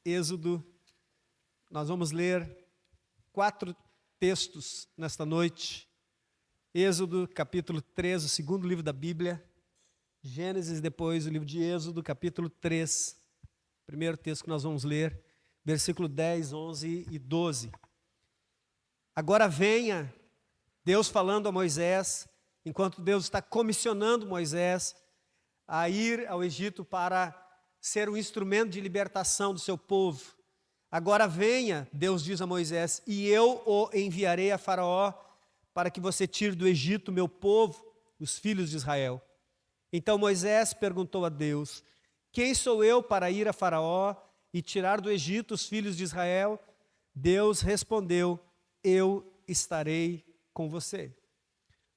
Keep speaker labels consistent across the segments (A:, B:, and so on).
A: Êxodo. Nós vamos ler 4 textos nesta noite. Êxodo, capítulo 3, o segundo livro da Bíblia. Gênesis, depois o livro de Êxodo, capítulo 3. Primeiro texto que nós vamos ler, versículo 10, 11 e 12. Agora venha, Deus falando a Moisés, enquanto Deus está comissionando Moisés a ir ao Egito para ser um instrumento de libertação do seu povo. Agora venha, Deus diz a Moisés, e eu o enviarei a Faraó para que você tire do Egito meu povo, os filhos de Israel. Então Moisés perguntou a Deus, quem sou eu para ir a Faraó e tirar do Egito os filhos de Israel? Deus respondeu, eu estarei com você.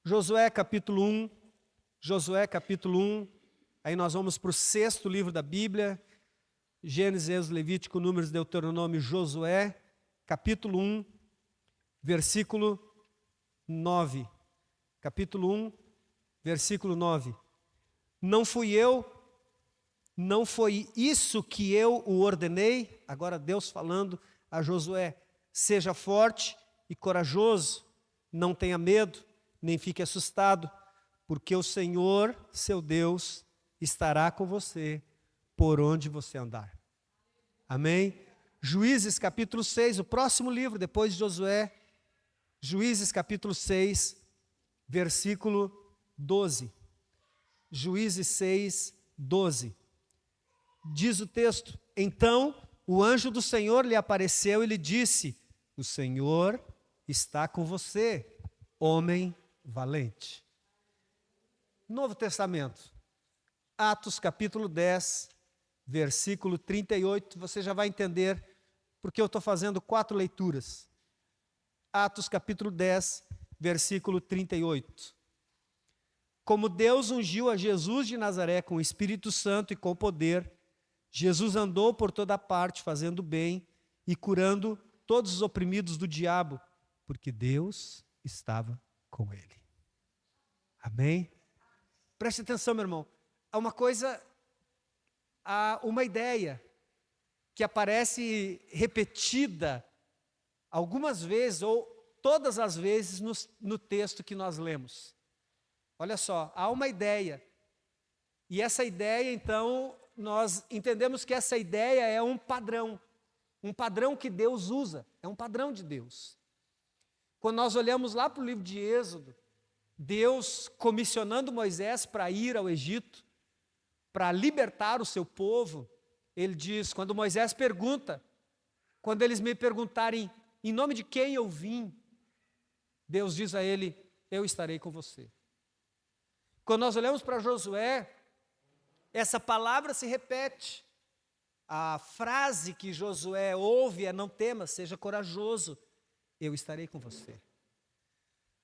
A: Josué capítulo 1, aí nós vamos para o 6º livro da Bíblia, Gênesis, Êxodo, Levítico, Números, Deuteronômio, Josué, capítulo 1, versículo 9. Capítulo 1, versículo 9. Não fui eu, não foi isso que eu o ordenei? Agora Deus falando a Josué, seja forte e corajoso, não tenha medo, nem fique assustado, porque o Senhor, seu Deus, estará com você por onde você andar. Amém? Juízes capítulo 6, o próximo livro, depois de Josué. Juízes capítulo 6, versículo 12. Juízes 6, 12. Diz o texto, então o anjo do Senhor lhe apareceu e lhe disse, o Senhor está com você, homem valente. Novo Testamento, Atos capítulo 10, versículo 38, você já vai entender porque eu estou fazendo 4 leituras. Atos capítulo 10, versículo 38. Como Deus ungiu a Jesus de Nazaré com o Espírito Santo e com poder, Jesus andou por toda parte fazendo bem e curando todos os oprimidos do diabo, porque Deus estava com ele. Amém? Preste atenção, meu irmão. Há uma ideia que aparece repetida algumas vezes ou todas as vezes no texto que nós lemos. Olha só, há uma ideia. E essa ideia, então, nós entendemos que essa ideia é um padrão que Deus usa, é um padrão de Deus. Quando nós olhamos lá para o livro de Êxodo, Deus comissionando Moisés para ir ao Egito, para libertar o seu povo, ele diz, quando Moisés pergunta, quando eles me perguntarem em nome de quem eu vim, Deus diz a ele, eu estarei com você. Quando nós olhamos para Josué, essa palavra se repete. A frase que Josué ouve é não temas, seja corajoso, eu estarei com você.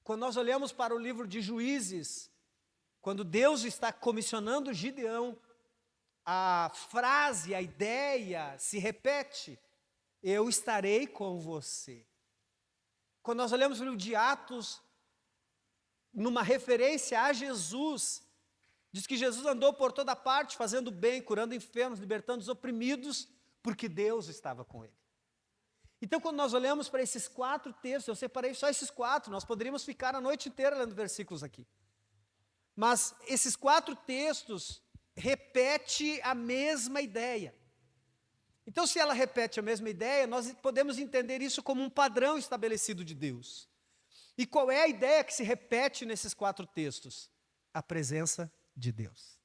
A: Quando nós olhamos para o livro de Juízes, quando Deus está comissionando Gideão, a frase, a ideia se repete, eu estarei com você. Quando nós olhamos para o livro de Atos, numa referência a Jesus, diz que Jesus andou por toda parte, fazendo bem, curando enfermos, libertando os oprimidos, porque Deus estava com ele. Então, quando nós olhamos para esses 4 textos, eu separei só esses 4, nós poderíamos ficar a noite inteira lendo versículos aqui. Mas esses 4 textos repetem a mesma ideia. Então, se ela repete a mesma ideia, nós podemos entender isso como um padrão estabelecido de Deus. E qual é a ideia que se repete nesses 4 textos? A presença de Deus.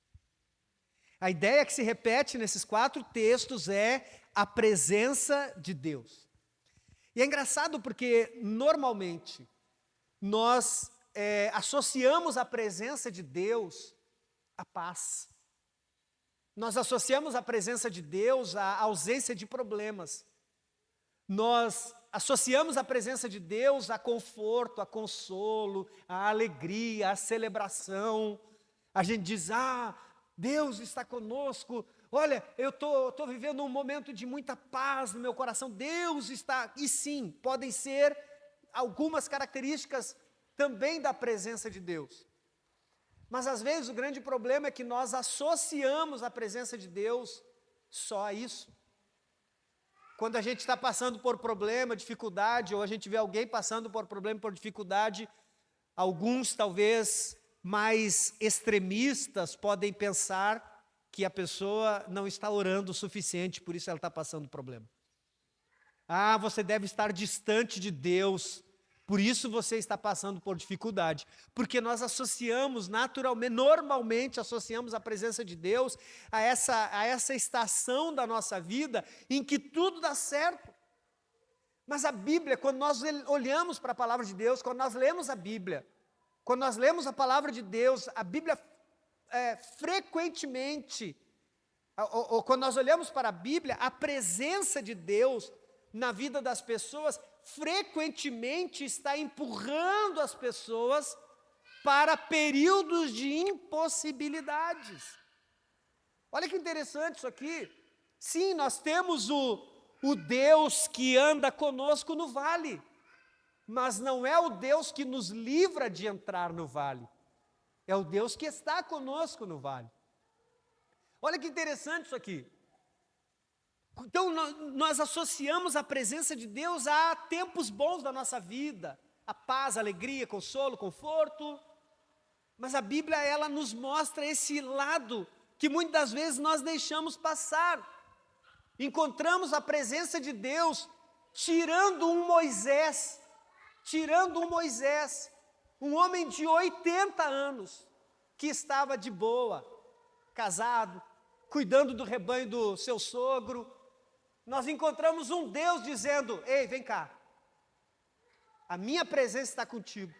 A: A ideia que se repete nesses 4 textos é a presença de Deus. E é engraçado porque, normalmente, nós associamos a presença de Deus à paz. Nós associamos a presença de Deus à ausência de problemas. Nós associamos a presença de Deus a conforto, a consolo, a alegria, a celebração. A gente diz, Deus está conosco. Olha, eu estou vivendo um momento de muita paz no meu coração. Deus está... E sim, podem ser algumas características também da presença de Deus. Mas às vezes o grande problema é que nós associamos a presença de Deus só a isso. quando a gente está passando por problema, dificuldade, ou a gente vê alguém passando por problema, por dificuldade, alguns talvez mais extremistas podem pensar que a pessoa não está orando o suficiente, por isso ela está passando problema. Ah, você deve estar distante de Deus, por isso você está passando por dificuldade. Porque nós associamos naturalmente, normalmente associamos a presença de Deus a essa estação da nossa vida em que tudo dá certo. Mas a Bíblia, quando nós olhamos para a palavra de Deus, quando nós lemos a Bíblia, quando nós lemos a palavra de Deus, a Bíblia frequentemente, ou quando nós olhamos para a Bíblia, a presença de Deus na vida das pessoas frequentemente está empurrando as pessoas para períodos de impossibilidades. Olha que interessante isso aqui. Sim, nós temos o Deus que anda conosco no vale, mas não é o Deus que nos livra de entrar no vale, é o Deus que está conosco no vale. Olha que interessante isso aqui. Então, nós associamos a presença de Deus a tempos bons da nossa vida, a paz, a alegria, consolo, conforto. Mas a Bíblia, ela nos mostra esse lado que muitas das vezes nós deixamos passar. Encontramos a presença de Deus tirando um Moisés, um homem de 80 anos, que estava de boa, casado, cuidando do rebanho do seu sogro. Nós encontramos um Deus dizendo: ei, vem cá, a minha presença está contigo,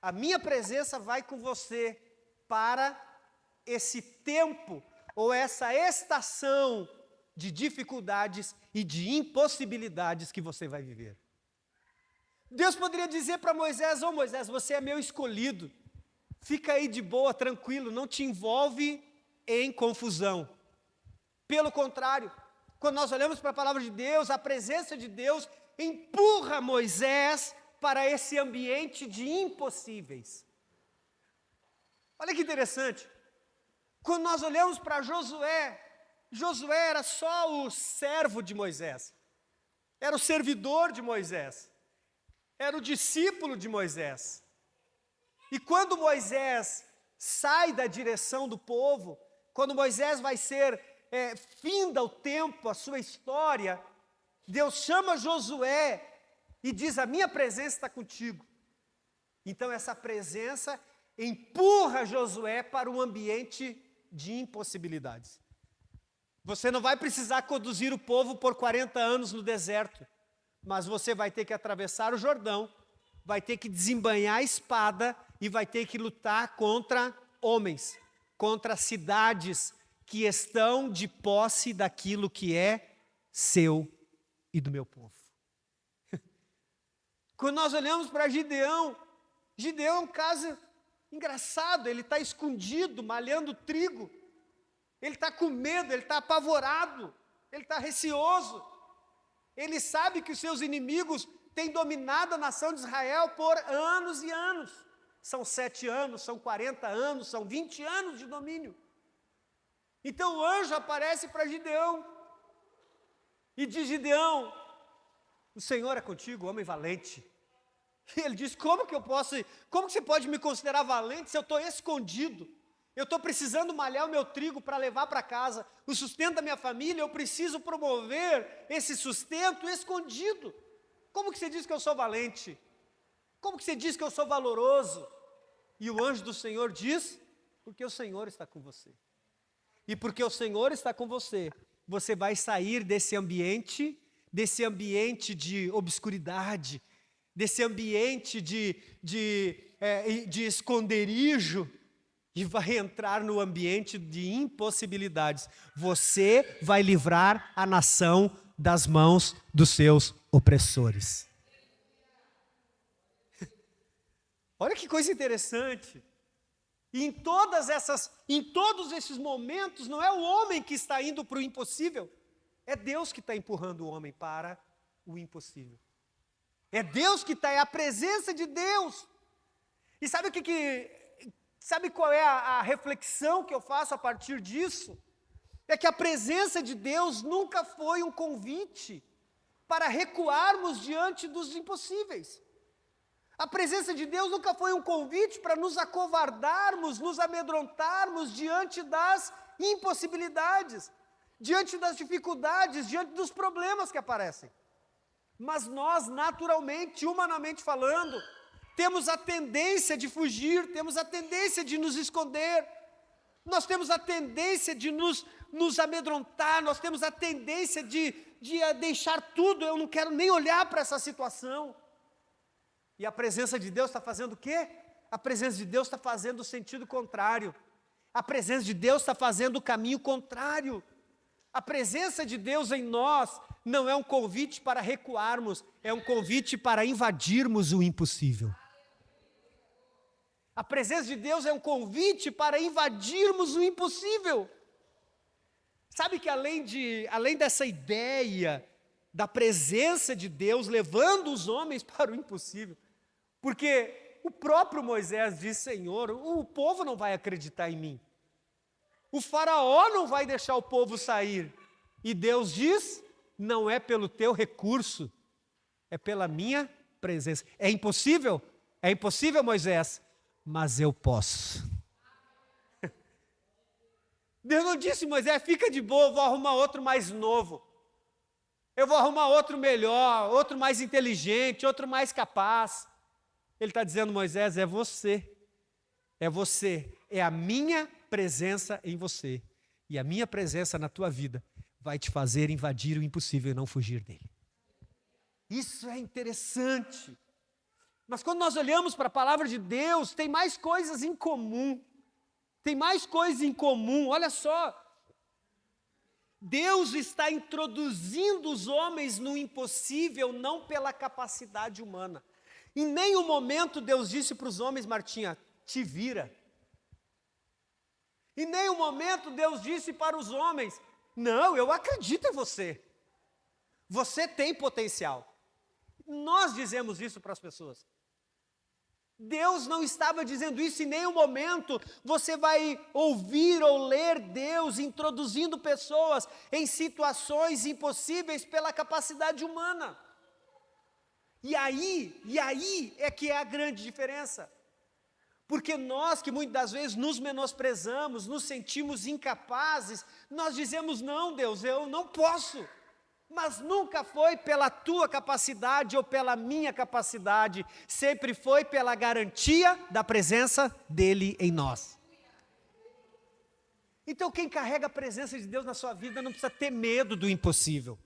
A: a minha presença vai com você para esse tempo, ou essa estação de dificuldades e de impossibilidades que você vai viver. Deus poderia dizer para Moisés: ô Moisés, você é meu escolhido, fica aí de boa, tranquilo, não te envolve em confusão. Pelo contrário, quando nós olhamos para a palavra de Deus, a presença de Deus empurra Moisés para esse ambiente de impossíveis. Olha que interessante. Quando nós olhamos para Josué, Josué era só o servo de Moisés, era o servidor de Moisés, era o discípulo de Moisés. E quando Moisés sai da direção do povo, quando Moisés vai ser finda o tempo, a sua história, Deus chama Josué e diz: a minha presença está contigo. Então essa presença empurra Josué para um ambiente de impossibilidades. Você não vai precisar conduzir o povo por 40 anos no deserto, mas você vai ter que atravessar o Jordão, vai ter que desembainhar a espada e vai ter que lutar contra homens, contra cidades que estão de posse daquilo que é seu e do meu povo. Quando nós olhamos para Gideão, Gideão é um caso engraçado, ele está escondido, malhando trigo, ele está com medo, ele está apavorado, ele está receoso, ele sabe que os seus inimigos têm dominado a nação de Israel por anos e anos, são 7 anos, são 40 anos, são 20 anos de domínio. Então o anjo aparece para Gideão e diz: Gideão, o Senhor é contigo, homem valente. E ele diz: como que você pode me considerar valente se eu estou escondido? Eu estou precisando malhar o meu trigo para levar para casa o sustento da minha família, eu preciso promover esse sustento escondido. Como que você diz que eu sou valente? Como que você diz que eu sou valoroso? E o anjo do Senhor diz: porque o Senhor está com você. E porque o Senhor está com você, você vai sair desse ambiente de obscuridade, desse ambiente de esconderijo, e vai entrar no ambiente de impossibilidades. Você vai livrar a nação das mãos dos seus opressores. Olha que coisa interessante. E em todos esses momentos, não é o homem que está indo para o impossível, é Deus que está empurrando o homem para o impossível. É Deus que está, é a presença de Deus. E sabe qual é a reflexão que eu faço a partir disso? É que a presença de Deus nunca foi um convite para recuarmos diante dos impossíveis. A presença de Deus nunca foi um convite para nos acovardarmos, nos amedrontarmos diante das impossibilidades, diante das dificuldades, diante dos problemas que aparecem. Mas nós, naturalmente, humanamente falando, temos a tendência de fugir, temos a tendência de nos esconder, nós temos a tendência de nos amedrontar, nós temos a tendência de deixar tudo, eu não quero nem olhar para essa situação. E a presença de Deus está fazendo o quê? A presença de Deus está fazendo o sentido contrário. A presença de Deus está fazendo o caminho contrário. A presença de Deus em nós não é um convite para recuarmos, é um convite para invadirmos o impossível. A presença de Deus é um convite para invadirmos o impossível. Sabe que além dessa ideia da presença de Deus levando os homens para o impossível, porque o próprio Moisés disse: Senhor, o povo não vai acreditar em mim. O faraó não vai deixar o povo sair. E Deus diz: não é pelo teu recurso, é pela minha presença. É impossível? É impossível, Moisés, mas eu posso. Deus não disse: Moisés, fica de boa, eu vou arrumar outro mais novo. Eu vou arrumar outro melhor, outro mais inteligente, outro mais capaz. Ele está dizendo: Moisés, é você. É você. É a minha presença em você. E a minha presença na tua vida vai te fazer invadir o impossível e não fugir dele. Isso é interessante. Mas quando nós olhamos para a palavra de Deus, tem mais coisas em comum. Tem mais coisas em comum. Olha só. Deus está introduzindo os homens no impossível, não pela capacidade humana. Em nenhum momento Deus disse para os homens: Martinha, te vira. Em nenhum momento Deus disse para os homens: não, eu acredito em você. Você tem potencial. Nós dizemos isso para as pessoas. Deus não estava dizendo isso em nenhum momento. Você vai ouvir ou ler Deus introduzindo pessoas em situações impossíveis pela capacidade humana. E aí é que é a grande diferença. Porque nós que muitas das vezes nos menosprezamos, nos sentimos incapazes, nós dizemos: não, Deus, eu não posso. Mas nunca foi pela tua capacidade ou pela minha capacidade, sempre foi pela garantia da presença dEle em nós. Então quem carrega a presença de Deus na sua vida não precisa ter medo do impossível.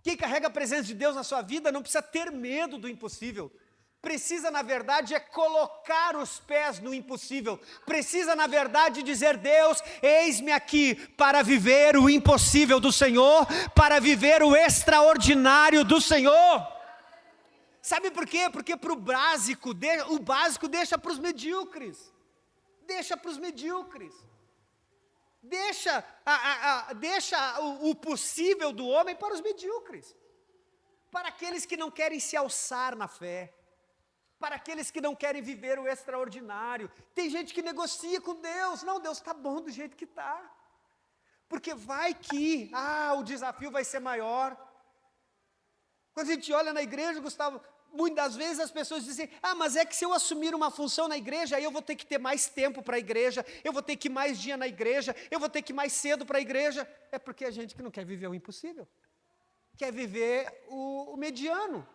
A: Quem carrega a presença de Deus na sua vida não precisa ter medo do impossível. Precisa, na verdade, colocar os pés no impossível. Precisa, na verdade, dizer: Deus, eis-me aqui para viver o impossível do Senhor, para viver o extraordinário do Senhor. Sabe por quê? Porque para o básico deixa para os medíocres. Deixa para os medíocres. Deixa o possível do homem para os medíocres. Para aqueles que não querem se alçar na fé. Para aqueles que não querem viver o extraordinário. Tem gente que negocia com Deus. Não, Deus está bom do jeito que está. Porque vai que, o desafio vai ser maior. Quando a gente olha na igreja, Gustavo, muitas vezes as pessoas dizem: mas é que se eu assumir uma função na igreja, aí eu vou ter que ter mais tempo para a igreja, eu vou ter que ir mais dia na igreja, eu vou ter que ir mais cedo para a igreja. É porque a gente que não quer viver o impossível. Quer viver o mediano.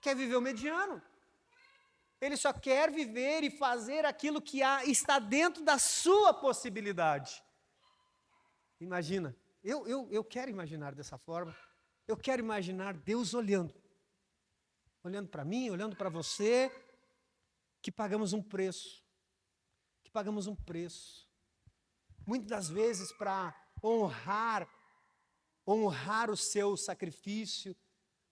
A: Quer viver o mediano. Ele só quer viver e fazer aquilo que está dentro da sua possibilidade. Imagina, eu quero imaginar dessa forma. Eu quero imaginar Deus olhando para mim, olhando para você, que pagamos um preço. Muitas das vezes para honrar o seu sacrifício,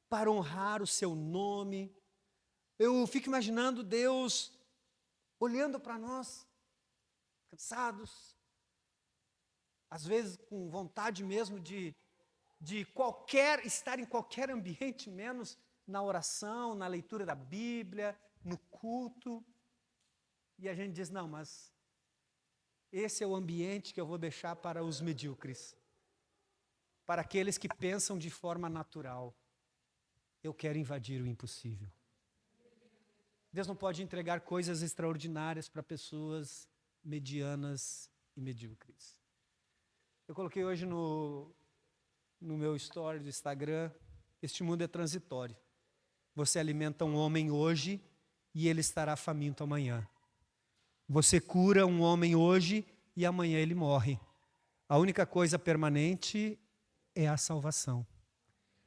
A: para honrar o seu nome. Eu fico imaginando Deus olhando para nós, cansados, às vezes com vontade mesmo de estar em qualquer ambiente, menos na oração, na leitura da Bíblia, no culto. E a gente diz: não, mas esse é o ambiente que eu vou deixar para os medíocres. para aqueles que pensam de forma natural. Eu quero invadir o impossível. Deus não pode entregar coisas extraordinárias para pessoas medianas e medíocres. Eu coloquei hoje no meu story do Instagram, este mundo é transitório. Você alimenta um homem hoje e ele estará faminto amanhã. Você cura um homem hoje e amanhã ele morre. A única coisa permanente é a salvação.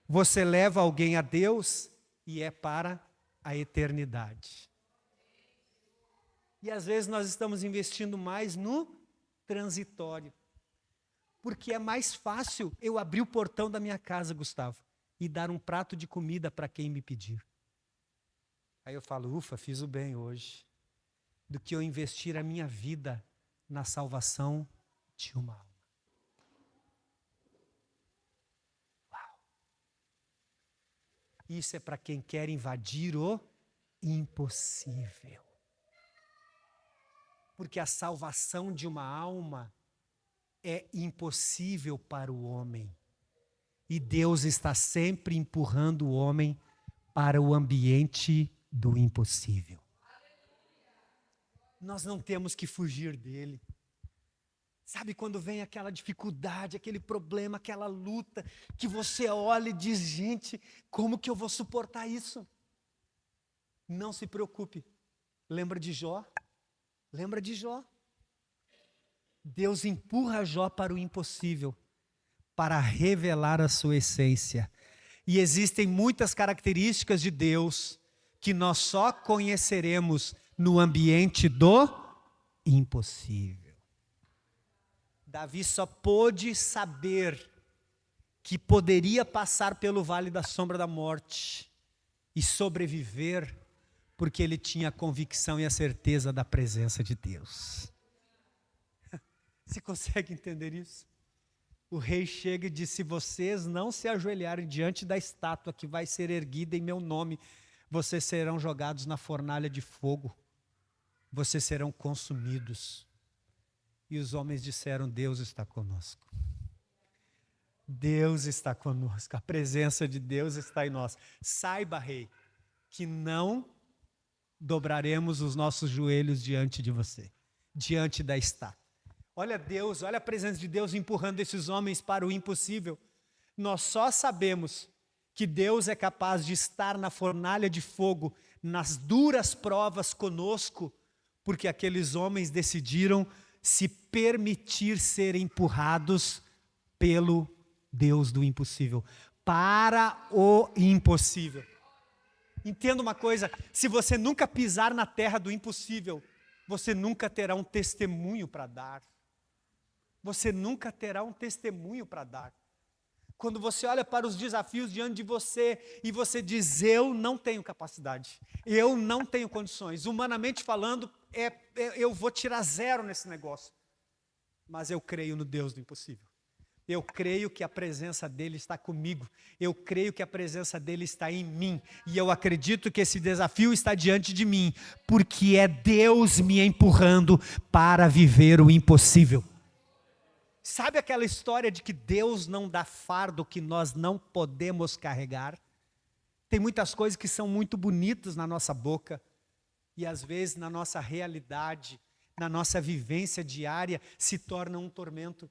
A: Você leva alguém a Deus e é para a eternidade. E às vezes nós estamos investindo mais no transitório. Porque é mais fácil eu abrir o portão da minha casa, Gustavo, e dar um prato de comida para quem me pedir. Aí eu falo, ufa, fiz o bem hoje. Do que eu investir a minha vida na salvação de uma alma. Uau! Isso é para quem quer invadir o impossível. Porque a salvação de uma alma é impossível para o homem. E Deus está sempre empurrando o homem para o ambiente do impossível. Nós não temos que fugir dele. Sabe quando vem aquela dificuldade, aquele problema, aquela luta, que você olha e diz, gente, como que eu vou suportar isso? Não se preocupe. Lembra de Jó? Lembra de Jó? Deus empurra Jó para o impossível, para revelar a sua essência. E existem muitas características de Deus que nós só conheceremos no ambiente do impossível. Davi só pôde saber que poderia passar pelo vale da sombra da morte e sobreviver porque ele tinha a convicção e a certeza da presença de Deus. Você consegue entender isso? O rei chega e diz, se vocês não se ajoelharem diante da estátua que vai ser erguida em meu nome, vocês serão jogados na fornalha de fogo. Vocês serão consumidos. E os homens disseram, Deus está conosco. Deus está conosco. A presença de Deus está em nós. Saiba, rei, que não dobraremos os nossos joelhos diante de você, diante da estátua. Olha Deus, olha a presença de Deus empurrando esses homens para o impossível. Nós só sabemos que Deus é capaz de estar na fornalha de fogo, nas duras provas conosco, porque aqueles homens decidiram se permitir ser empurrados pelo Deus do impossível, para o impossível. Entenda uma coisa, se você nunca pisar na terra do impossível, você nunca terá um testemunho para dar. Você nunca terá um testemunho para dar. Quando você olha para os desafios diante de você e você diz, eu não tenho capacidade, eu não tenho condições, humanamente falando, eu vou tirar 0 nesse negócio. Mas eu creio no Deus do impossível. Eu creio que a presença dele está comigo. Eu creio que a presença dele está em mim. E eu acredito que esse desafio está diante de mim, porque é Deus me empurrando para viver o impossível. Sabe aquela história de que Deus não dá fardo que nós não podemos carregar? Tem muitas coisas que são muito bonitas na nossa boca e às vezes na nossa realidade, na nossa vivência diária, se torna um tormento.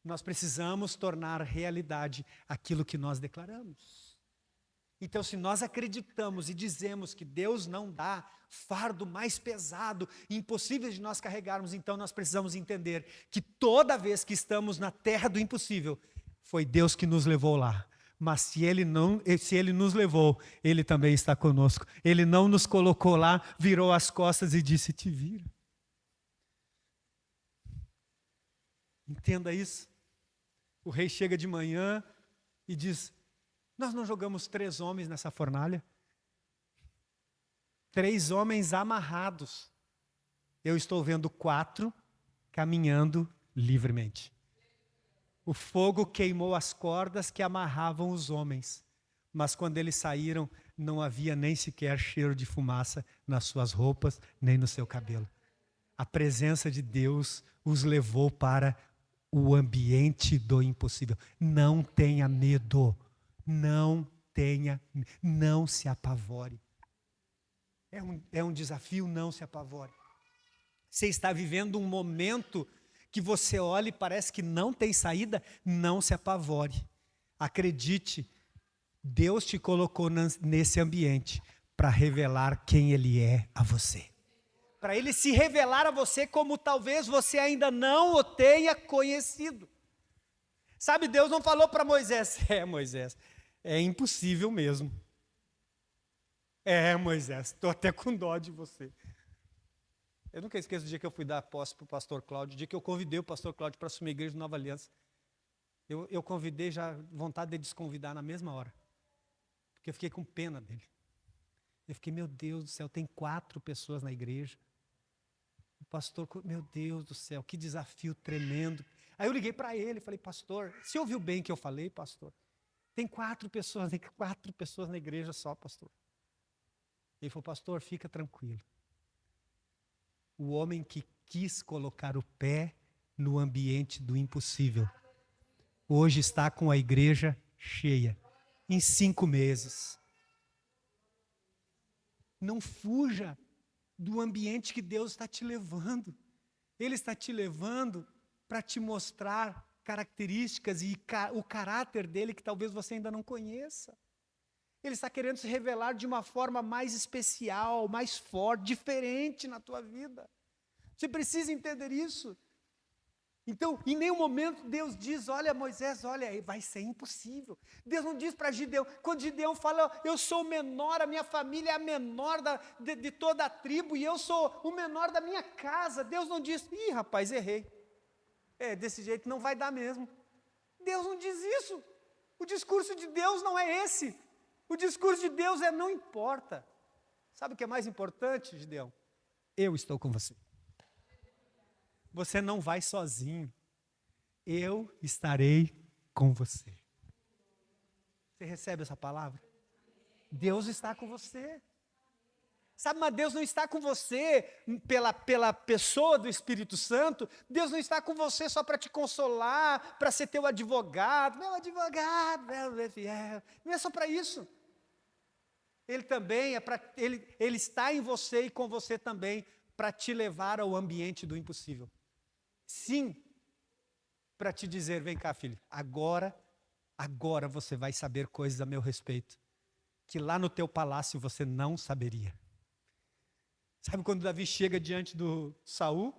A: Nós precisamos tornar realidade aquilo que nós declaramos. Então, se nós acreditamos e dizemos que Deus não dá fardo mais pesado, impossível de nós carregarmos, então nós precisamos entender que toda vez que estamos na terra do impossível, foi Deus que nos levou lá. Mas se Ele nos levou, Ele também está conosco. Ele não nos colocou lá, virou as costas e disse, te vira. Entenda isso. O rei chega de manhã e diz, nós não jogamos 3 homens nessa fornalha? 3 homens amarrados. Eu estou vendo 4 caminhando livremente. O fogo queimou as cordas que amarravam os homens. Mas quando eles saíram, não havia nem sequer cheiro de fumaça nas suas roupas, nem no seu cabelo. A presença de Deus os levou para o ambiente do impossível. Não tenha medo. Não se apavore. É um desafio, não se apavore. Você está vivendo um momento que você olha e parece que não tem saída, não se apavore. Acredite, Deus te colocou nesse ambiente para revelar quem Ele é a você. Para Ele se revelar a você como talvez você ainda não o tenha conhecido. Sabe, Deus não falou para Moisés, Moisés, é impossível mesmo. Moisés, estou até com dó de você. Eu nunca esqueço do dia que eu fui dar posse para o pastor Cláudio, o dia que eu convidei o pastor Cláudio para assumir a igreja de Nova Aliança. Eu convidei, já vontade de desconvidar na mesma hora. Porque eu fiquei com pena dele. Eu fiquei, meu Deus do céu, tem 4 pessoas na igreja. O pastor, meu Deus do céu, que desafio tremendo. Aí eu liguei para ele e falei, pastor, você ouviu bem o que eu falei, pastor? Tem 4 pessoas na igreja só, pastor. Ele falou, pastor, fica tranquilo. O homem que quis colocar o pé no ambiente do impossível, hoje está com a igreja cheia, em 5 meses. Não fuja do ambiente que Deus está te levando. Ele está te levando para te mostrar características e o caráter dele que talvez você ainda não conheça. Ele está querendo se revelar de uma forma mais especial, mais forte, diferente na tua vida. Você precisa entender isso. Então, em nenhum momento Deus diz, olha Moisés, olha, vai ser impossível. Deus não diz para Gideão, quando Gideão fala, eu sou o menor, a minha família é a menor de toda a tribo, e eu sou o menor da minha casa. Deus não diz, rapaz, errei. Desse jeito não vai dar mesmo. Deus não diz isso. O discurso de Deus não é esse. O discurso de Deus é não importa. Sabe o que é mais importante, Gideão? Eu estou com você. Você não vai sozinho. Eu estarei com você. Você recebe essa palavra? Deus está com você. Sabe, mas Deus não está com você pela pessoa do Espírito Santo. Deus não está com você só para te consolar, para ser teu advogado. Meu advogado, meu fiel. Não é só para isso. Ele também ele está em você e com você também para te levar ao ambiente do impossível. Sim, para te dizer, vem cá, filho, agora você vai saber coisas a meu respeito, que lá no teu palácio você não saberia. Sabe quando Davi chega diante do Saul?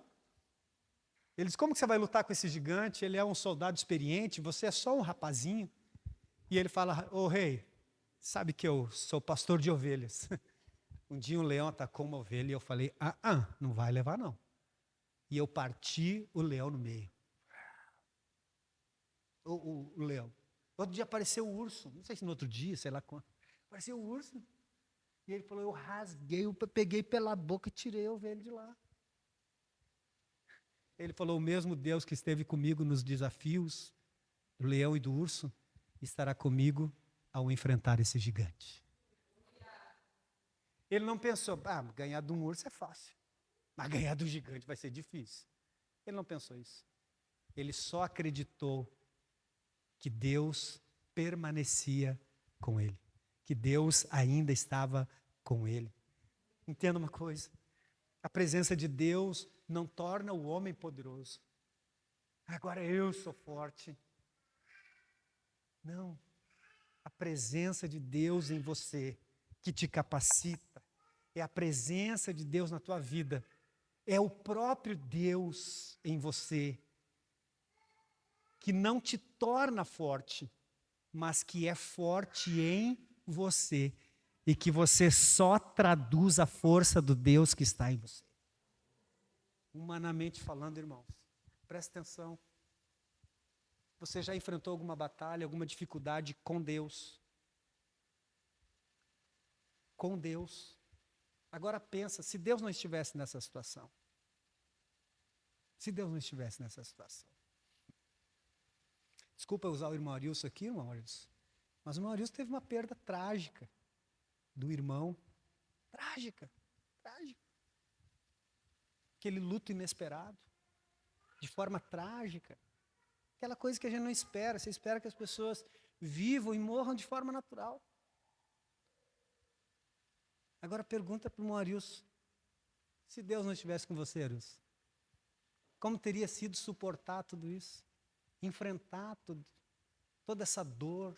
A: Ele diz, como que você vai lutar com esse gigante? Ele é um soldado experiente, você é só um rapazinho. E ele fala, ô rei, sabe que eu sou pastor de ovelhas. Um dia um leão atacou uma ovelha e eu falei, não vai levar não. E eu parti o leão no meio. O leão. Outro dia apareceu o urso, não sei se no outro dia, sei lá quando. Apareceu o urso. E ele falou, eu rasguei, eu peguei pela boca e tirei a ovelha de lá. Ele falou, o mesmo Deus que esteve comigo nos desafios do leão e do urso, estará comigo ao enfrentar esse gigante. Ele não pensou, ganhar de um urso é fácil, mas ganhar do gigante vai ser difícil. Ele não pensou isso. Ele só acreditou que Deus permanecia com ele, que Deus ainda estava com ele. Entenda uma coisa, a presença de Deus não torna o homem poderoso. Agora eu sou forte. Não, a presença de Deus em você que te capacita, é a presença de Deus na tua vida, é o próprio Deus em você, que não te torna forte, mas que é forte em você, e que você só traduz a força do Deus que está em você. Humanamente falando, irmãos, presta atenção. Você já enfrentou alguma batalha, alguma dificuldade com Deus? Com Deus. Agora pensa, se Deus não estivesse nessa situação. Se Deus não estivesse nessa situação. Desculpa usar o irmão Arilson aqui, irmão Arilson, mas o irmão Arilson teve uma perda trágica do irmão. Trágica. Aquele luto inesperado, de forma trágica. Aquela coisa que a gente não espera. Você espera que as pessoas vivam e morram de forma natural. Agora pergunta para o Arius, se Deus não estivesse com você, Arius, como teria sido suportar tudo isso? Enfrentar toda essa dor,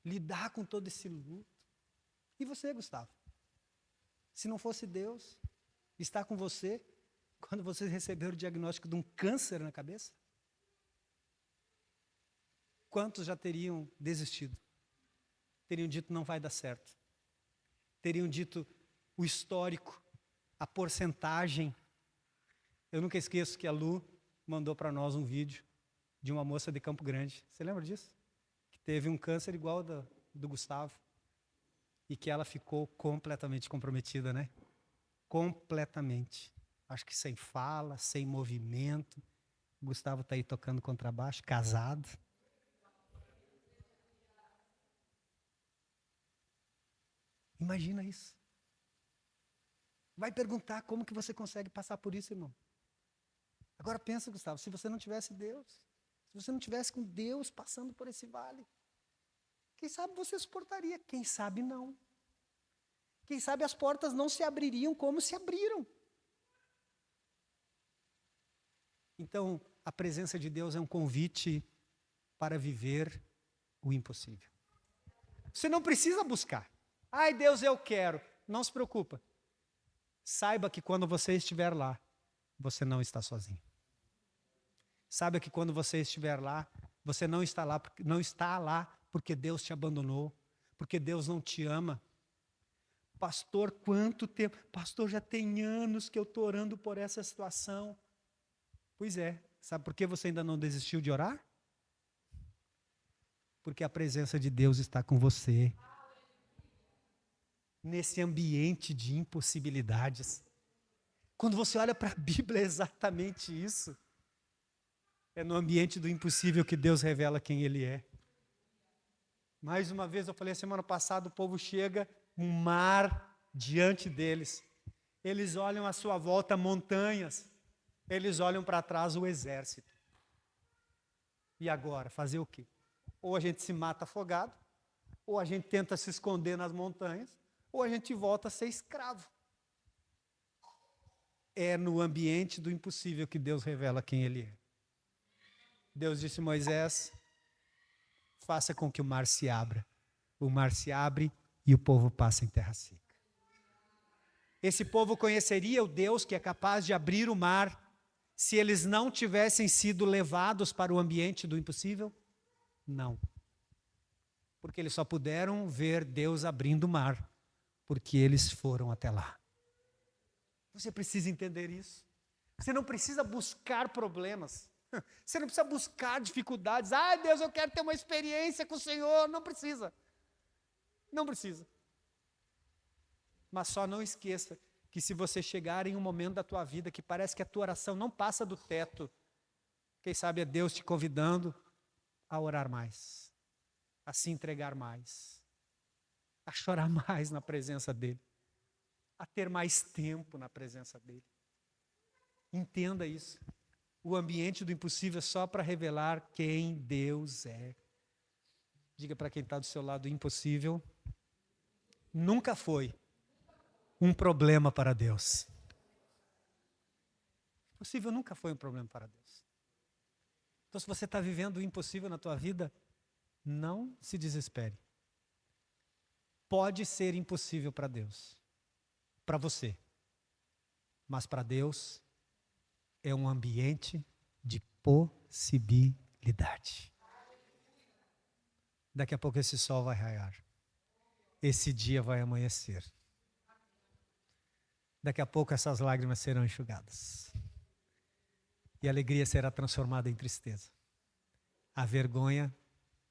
A: lidar com todo esse luto? E você, Gustavo? Se não fosse Deus estar com você quando você recebeu o diagnóstico de um câncer na cabeça? Quantos já teriam desistido? Teriam dito não vai dar certo. Teriam dito o histórico, a porcentagem. Eu nunca esqueço que a Lu mandou para nós um vídeo de uma moça de Campo Grande. Você lembra disso? Que teve um câncer igual ao do Gustavo. E que ela ficou completamente comprometida, né? Completamente. Acho que sem fala, sem movimento. O Gustavo está aí tocando contrabaixo, casado. Imagina isso. Vai perguntar como que você consegue passar por isso, irmão. Agora pensa, Gustavo, se você não tivesse Deus, se você não tivesse com Deus passando por esse vale, quem sabe você suportaria, quem sabe não. Quem sabe as portas não se abririam como se abriram. Então, a presença de Deus é um convite para viver o impossível. Você não precisa buscar. Ai, Deus, eu quero. Não se preocupa. Saiba que quando você estiver lá, você não está sozinho. Saiba que quando você estiver lá, você não está lá porque Deus te abandonou, porque Deus não te ama. Pastor, quanto tempo? Pastor, já tem anos que eu estou orando por essa situação. Pois é, sabe por que você ainda não desistiu de orar? Porque a presença de Deus está com você. Nesse ambiente de impossibilidades. Quando você olha para a Bíblia, é exatamente isso. É no ambiente do impossível que Deus revela quem Ele é. Mais uma vez, eu falei, semana passada, o povo chega, um mar diante deles. Eles olham à sua volta montanhas. Eles olham para trás o exército. E agora, fazer o quê? Ou a gente se mata afogado, ou a gente tenta se esconder nas montanhas, ou a gente volta a ser escravo. É no ambiente do impossível que Deus revela quem Ele é. Deus disse a Moisés, faça com que o mar se abra. O mar se abre e o povo passa em terra seca. Esse povo conheceria o Deus que é capaz de abrir o mar se eles não tivessem sido levados para o ambiente do impossível? Não. Porque eles só puderam ver Deus abrindo o mar, porque eles foram até lá. Você precisa entender isso. Você não precisa buscar problemas. Você não precisa buscar dificuldades. Ai, Deus, eu quero ter uma experiência com o Senhor. Não precisa. Não precisa. Mas só não esqueça que se você chegar em um momento da tua vida que parece que a tua oração não passa do teto, quem sabe é Deus te convidando a orar mais, a se entregar mais, a chorar mais na presença dEle, a ter mais tempo na presença dEle. Entenda isso. O ambiente do impossível é só para revelar quem Deus é. Diga para quem está do seu lado, o impossível nunca foi um problema para Deus. O impossível nunca foi um problema para Deus. Então, se você está vivendo o impossível na tua vida, não se desespere. Pode ser impossível para Deus, para você, mas para Deus é um ambiente de possibilidade. Daqui a pouco esse sol vai raiar. Esse dia vai amanhecer. Daqui a pouco essas lágrimas serão enxugadas. E a alegria será transformada em tristeza. A vergonha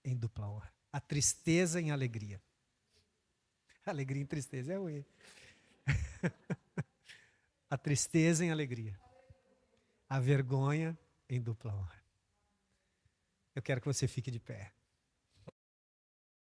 A: em dupla honra. A tristeza em alegria. Alegria em tristeza é o E. A tristeza em alegria. A vergonha em dupla honra. Eu quero que você fique de pé.